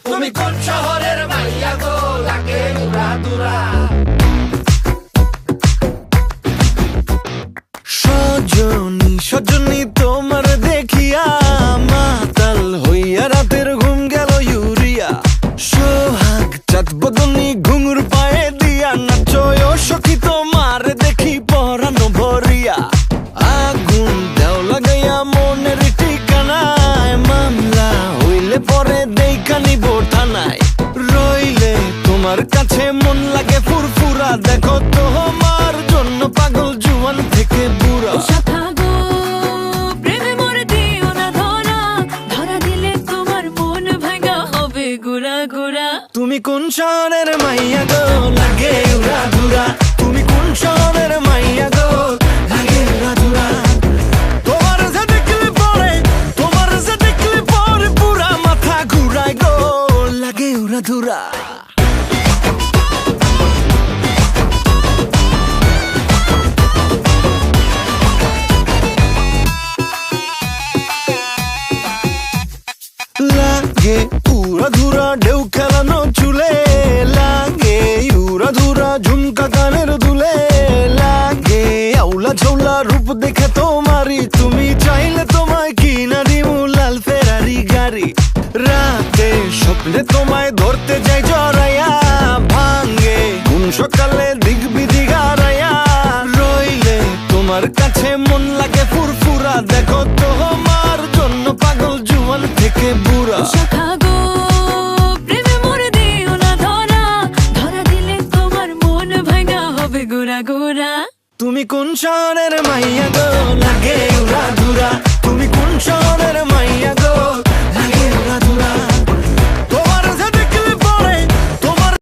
তুমি কোন শহরের মাইয়া গো লাগে উড়া দুরা। সজনী সজনী তোমার দেখিয়া মাতাল হইয়া রাতের ঘুম গেল ইউরিয়া। সোহাগ চাঁদ বদনী ঘুঙুর পায়ে দিয়া নাচয় সখী তোমার দেখি পরানো ভরিয়া। আগুন দেও লাগাইয়া মনের ঠিকানায় মামলা হইলে পরে দেইখা নিব থানায়। রইলে তোমার কাছে মন লাগে ফুরফুরা দেখো তোমার জন্য পাগল জুয়ান থেকে বুড়া। তুমি কোন শহরের মাইয়া গো লাগে উড়া ধুরা। তুমি কোন শহরের মাইয়া গো লাগে উড়া ধুরা। তোমার যে দেখলে পরে তোমার যে দেখলে পরে পুরা মাথা ঘুরায় গো লাগে উড়া ধুরা। লাগে উড়া ধুরা ঢেউ খেলানো চুলে। লাগে উড়া ধুরা ঝুমকা কানের দুলে। লাগে আউলা ঝৌলা রূপ দেখে তোমারি তুমি চাইলে তোমায় কিনা দিমু লাল ফেরারি গাড়ি। রাতে স্বপ্নে তোমায় ধরতে যাই জড়াইয়া ভাঙ্গে কোন সকালে দিক বিধি গারাইয়া। রইলে তোমার কাছে মন লাগে ফুরফুরা দেখো তোমার জন্য পাগল জুয়ান থেকে বুড়া। তুমি কোন শহরের মাইয়া গো লাগে